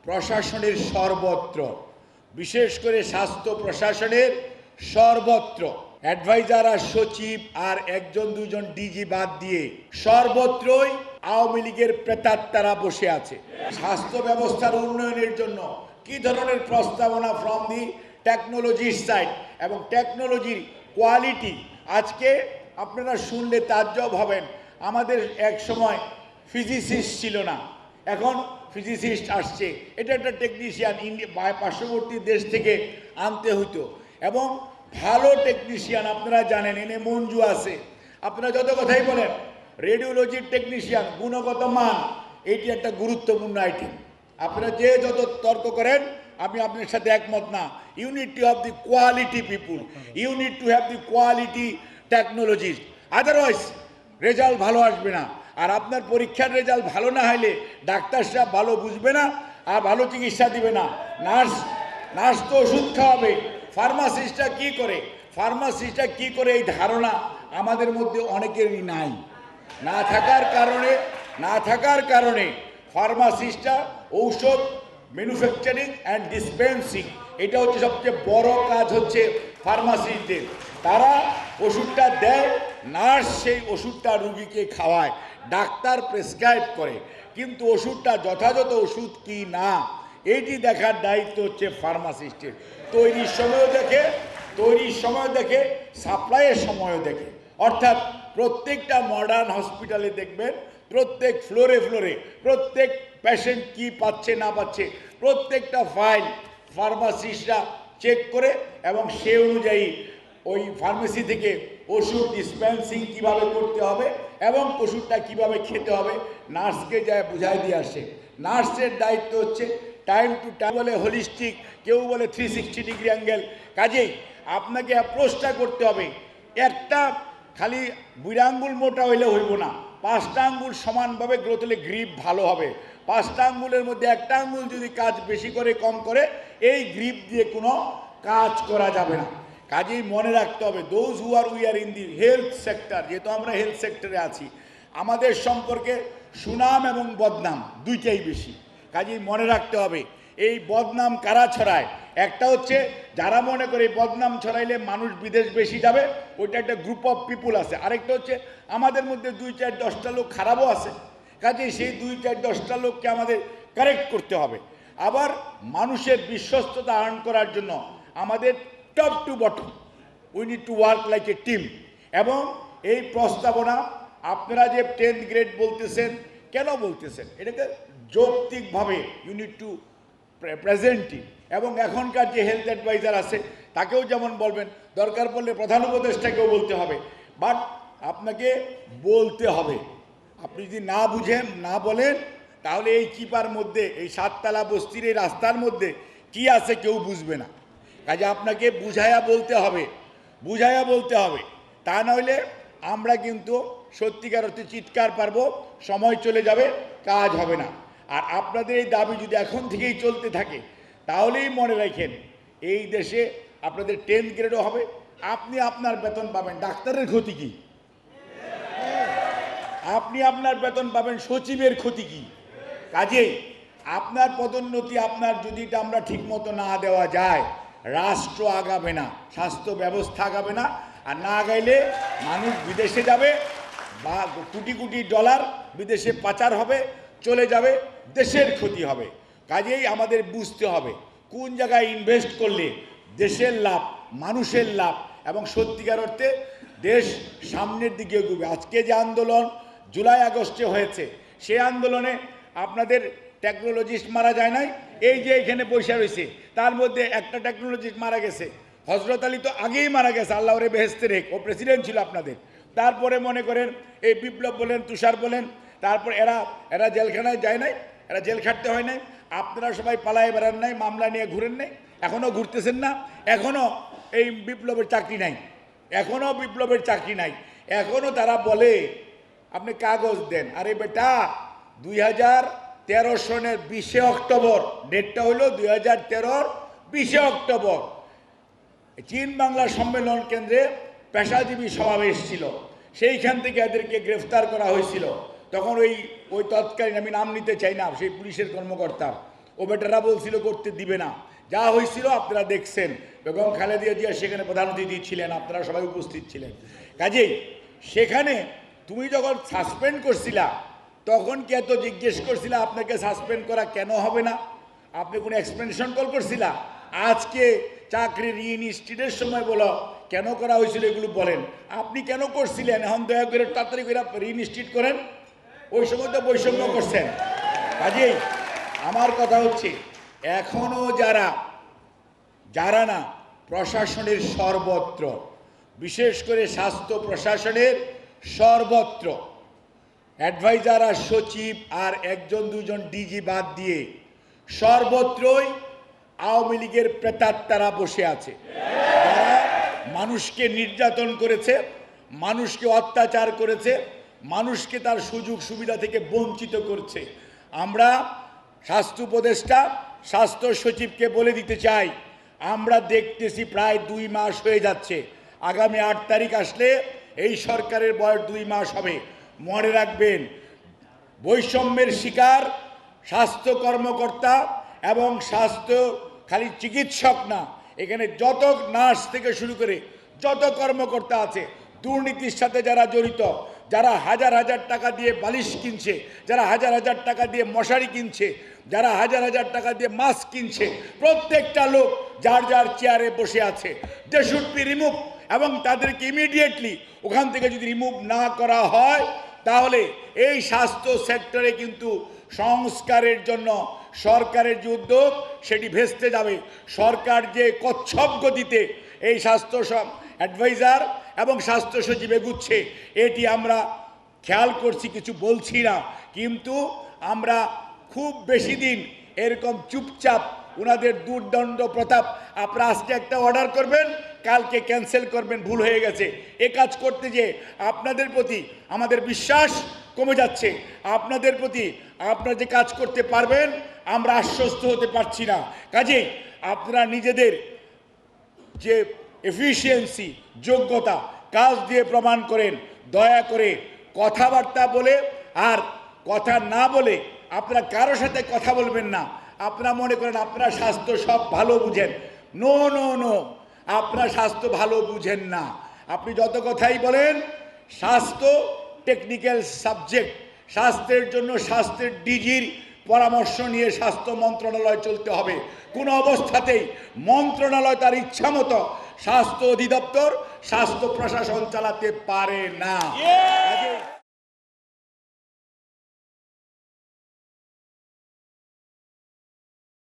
প্রশাসনের সর্বত্র, বিশেষ করে স্বাস্থ্য প্রশাসনের সর্বত্র অ্যাডভাইজার আর সচিব আর একজন দুজন ডিজি বাদ দিয়ে সর্বত্রই আওয়ামী লীগের প্রেতাত্মারা বসে আছে। স্বাস্থ্য ব্যবস্থার উন্নয়নের জন্য কি ধরনের প্রস্তাবনা ফ্রম দি টেকনোলজির সাইড এবং টেকনোলজির কোয়ালিটি আজকে আপনারা শুনলে তাজ্জব হবেন। আমাদের এক সময় ফিজিসিস্ট ছিল না, এখন ফিজিসিস্ট আসছে। এটা একটা টেকনিশিয়ান পার্শ্ববর্তী দেশ থেকে আনতে হতো এবং ভালো টেকনিশিয়ান আপনারা জানেন, এনে মঞ্জু আছে। আপনারা যত কথাই বলেন রেডিওলজির টেকনিশিয়ান গুণগত মান এটি একটা গুরুত্বপূর্ণ আইটেম। আপনারা যে যত তর্ক করেন আমি আপনার সাথে একমত না। You need to have the quality people, you need to have the quality technologies, otherwise result ভালো আসবে না। আর আপনার পরীক্ষার রেজাল্ট ভালো না হলে ডাক্তার সাহেব ভালো বুঝবে না আর ভালো চিকিৎসা দিবে না। নার্স তো ওষুধ খাওয়াবে, ফার্মাসিস্টরা কি করে এই ধারণা আমাদের মধ্যে অনেকেরই নাই। না থাকার কারণে ফার্মাসিস্টরা ঔষধ ম্যানুফ্যাকচারিং অ্যান্ড ডিসপেন্সিং, এটা হচ্ছে সবচেয়ে বড় কাজ হচ্ছে ফার্মাসিস্টদের। তারা ওষুধটা দেয়, নার্স সেই ওষুধটা রুগীকে খাওয়ায়, ডাক্তার প্রেসক্রাইব করে, কিন্তু ওষুধটা যথাযথ ওষুধ কি না এইটি দেখার দায়িত্ব হচ্ছে ফার্মাসিস্টের। তৈরির সময় দেখে সাপ্লাইয়ের সময়ও দেখে। অর্থাৎ প্রত্যেকটা মডার্ন হসপিটালে দেখবেন প্রত্যেক ফ্লোরে প্রত্যেক পেশেন্ট কি পাচ্ছে না পাচ্ছে প্রত্যেকটা ফাইল ফার্মাসিস্টরা চেক করে এবং সে অনুযায়ী ওই ফার্মেসি থেকে ওষুধ ডিসপেন্সিং কিভাবে করতে হবে এবং ওষুধটা কিভাবে খেতে হবে নার্সকে যায় বুঝাই দিয়ে আসে। নার্সের দায়িত্ব হচ্ছে টাইম টু টাইম, বলে হোলিস্টিক, কেউ বলে 360 ডিগ্রি অ্যাঙ্গেল। কাজেই আপনাকে অ্যাপ্রোচটা করতে হবে। একটা খালি 2 আঙ্গুল মোটা হইলে হইব না, 5টা আঙ্গুল সমানভাবে গ্রোথ হলে গ্রিপ ভালো হবে। 5টা আঙ্গুলের মধ্যে একটা আঙ্গুল যদি কাজ বেশি করে কম করে এই গ্রিপ দিয়ে কোনো কাজ করা যাবে না। কাজেই মনে রাখতে হবে those who are we are in the health sector, যেহেতু আমরা হেলথ সেক্টরে আছি, আমাদের সম্পর্কে সুনাম এবং বদনাম দুইটাই বেশি। কাজেই মনে রাখতে হবে এই বদনাম কারা ছড়ায়। একটা হচ্ছে যারা মনে করে বদনাম ছড়াইলে মানুষ বিদেশ বেশি যাবে, ওইটা একটা গ্রুপ অফ পিপুল আছে। আরেকটা হচ্ছে আমাদের মধ্যে 2-4-10টা লোক খারাপও আছে। কাজেই সেই 2-4-10টা লোককে আমাদের কারেক্ট করতে হবে। আবার মানুষের বিশ্বস্ততা আর্ন করার জন্য আমাদের top to bottom we need to work like a team. এবং এই প্রস্তাবনা আপনারা যে 10th গ্রেড বলতেছেন, কেন বলতেছেন এটাকে যৌক্তিকভাবে ইউ নিড টু প্রেজেন্টই। এবং এখনকার যে হেলথ অ্যাডভাইজার আছে তাকেও যেমন বলবেন, দরকার পড়লে প্রধান উপদেষ্টাকেও বলতে হবে, বাট আপনাকে বলতে হবে। আপনি যদি না বুঝেন না বলেন তাহলে এই চিপার মধ্যে এই 7তলা বস্তির এই রাস্তার মধ্যে কি আছে কেউ বুঝবে না। কাজে আপনাকে বুঝাইয়া বলতে হবে, তা নইলে আমরা কিন্তু সত্যিকার অর্থে চিৎকার পারবো, সময় চলে যাবে, কাজ হবে না। আর আপনাদের এই দাবি যদি এখন থেকেই চলতে থাকে তাহলেই মনে রাখেন এই দেশে আপনাদের 10th গ্রেডও হবে, আপনি আপনার বেতন পাবেন। ডাক্তারের ক্ষতি কি? আপনি আপনার বেতন পাবেন, সচিবের ক্ষতি কি? কাজেই আপনার পদোন্নতি আপনার যদি এটা আমরা ঠিকমতো না দেওয়া যায়, রাষ্ট্র আগাবে না, স্বাস্থ্য ব্যবস্থা আগাবে না। আর না আগাইলে মানুষ বিদেশে যাবে বা কোটি কোটি ডলার বিদেশে পাচার হবে, চলে যাবে, দেশের ক্ষতি হবে। কাজেই আমাদের বুঝতে হবে কোন জায়গায় ইনভেস্ট করলে দেশের লাভ, মানুষের লাভ এবং সত্যিকার অর্থে দেশ সামনের দিকে এগোবে। আজকে যে আন্দোলন জুলাই আগস্টে হয়েছে, সেই আন্দোলনে আপনাদের টেকনোলজিস্ট মারা যায় নাই, এই যে এখানে পয়সা রয়েছে তার মধ্যে একটা টেকনোলজিস্ট মারা গেছে। হজরত আলী তো আগেই মারা গেছে, আল্লাহ ওরে বেহেশতে রেখ, ও প্রেসিডেন্ট ছিল আপনাদের। তারপরে মনে করেন এই বিপ্লব বলেন, তুষার বলেন, তারপর এরা জেলখানায় যায় নাই, এরা জেল খাটতে হয় নাই। আপনারা সবাই পালায় বেড়ান নাই, মামলা নিয়ে ঘুরেন নাই, এখনও ঘুরতেছেন না, এখনও এই বিপ্লবের চাকরি নাই, এখনও তারা বলে আপনি কাগজ দেন। আরে বেটা 2013 সনের 20 অক্টোবর, ডেটটা হলো 2013 20 অক্টোবর চীন বাংলা সম্মেলন কেন্দ্রে পেশাজীবী সমাবেশ ছিল, সেইখান থেকে এদেরকে গ্রেফতার করা হয়েছিল। তখন ওই তৎকালীন, আমি নাম নিতে চাই না, সেই পুলিশের কর্মকর্তা ও বেটারা বলছিল করতে দিবে না, যা হয়েছিল আপনারা দেখছেন। বেগম খালেদা জিয়া সেখানে প্রধান অতিথি ছিলেন, আপনারা সবাই উপস্থিত ছিলেন। কাজেই সেখানে তুমি যখন সাসপেন্ড করছিলা তখন কি এত জিজ্ঞেস করছিলা আপনাকে সাসপেন্ড করা কেন হবে না? আপনি কোনো এক্সপ্লেনেশন কল করছিলা? আজকে চাকরি রিইনস্টিটের সময় বলো কেন করা হয়েছিল এগুলো বলেন। আপনি কেন করছিলেন? এখন দয়া করে তাড়াতাড়ি করে রিইনস্টিট করেন। ওই সময় তো বৈষম্য করছেন। কাজেই আমার কথা হচ্ছে এখনো যারা না প্রশাসনের সর্বত্র, বিশেষ করে স্বাস্থ্য প্রশাসনের সর্বত্র অ্যাডভাইজার আর সচিব আর একজন দুজন ডিজি বাদ দিয়ে সর্বত্রই আওয়ামী লীগের প্রেতাত্মারা বসে আছে, যারা মানুষকে নির্যাতন করেছে, মানুষকে অত্যাচার করেছে, মানুষকে তার সুযোগ সুবিধা থেকে বঞ্চিত করছে। আমরা স্বাস্থ্য উপদেষ্টা, স্বাস্থ্য সচিবকে বলে দিতে চাই, আমরা দেখতেছি প্রায় 2 মাস হয়ে যাচ্ছে। আগামী 8 তারিখ আসলে এই সরকারের বয়স 2 মাস হবে। মনে রাখবেন, বৈষম্যের শিকার স্বাস্থ্য কর্মকর্তা এবং স্বাস্থ্য খালি চিকিৎসক না, এখানে যত নার্স থেকে শুরু করে যত কর্মকর্তা আছে, দুর্নীতির সাথে যারা জড়িত, যারা হাজার হাজার টাকা দিয়ে বালিশ কিনছে, যারা হাজার হাজার টাকা দিয়ে মশারি কিনছে, যারা হাজার হাজার টাকা দিয়ে মাস্ক কিনছে, প্রত্যেকটা লোক যার যার চেয়ারে বসে আছে। দে শুড বি রিমুভ, এবং তাদেরকে ইমিডিয়েটলি ওখান থেকে যদি রিমুভ না করা হয় তাহলে এই স্বাস্থ্য সেক্টরে কিন্তু সংস্কারের জন্য সরকারের যে উদ্যোগ সেটি ভেস্তে যাবে। সরকার যে কচ্ছপ গতিতে এই স্বাস্থ্য অ্যাডভাইজার এবং স্বাস্থ্য সচিব এগুচ্ছে, এটি আমরা খেয়াল করছি, কিছু বলছি না, কিন্তু আমরা খুব বেশি দিন এরকম চুপচাপ ওনাদের দুর্দণ্ড প্রতাপ, আপনারা আজকে একটা অর্ডার করবেন, কালকে ক্যান্সেল করবেন, ভুল হয়ে গেছে। এ কাজ করতে যে আপনাদের প্রতি আমাদের বিশ্বাস কমে যাচ্ছে, আপনাদের প্রতি আপনারা যে কাজ করতে পারবেন আমরা আশ্বস্ত হতে পারছি না। কাজেই আপনারা নিজেদের যে এফিসিয়েন্সি, যোগ্যতা, কাজ দিয়ে প্রমাণ করেন। দয়া করে কথাবার্তা বলে আর কথা না বলে আপনারা কারোর সাথে কথা বলবেন না। আপনারা মনে করেন আপনারা স্বাস্থ্য সব ভালো বুঝেন। নো নো নো, আপনারা স্বাস্থ্য ভালো বুঝেন না। আপনি যত কথাই বলেন, স্বাস্থ্য টেকনিক্যাল সাবজেক্ট, স্বাস্থ্যের জন্য স্বাস্থ্যের ডিজির পরামর্শ নিয়ে স্বাস্থ্য মন্ত্রণালয় চলতে হবে। কোনো অবস্থাতেই মন্ত্রণালয় তার ইচ্ছা মতো স্বাস্থ্য অধিদপ্তর, স্বাস্থ্য প্রশাসন চালাতে পারে না।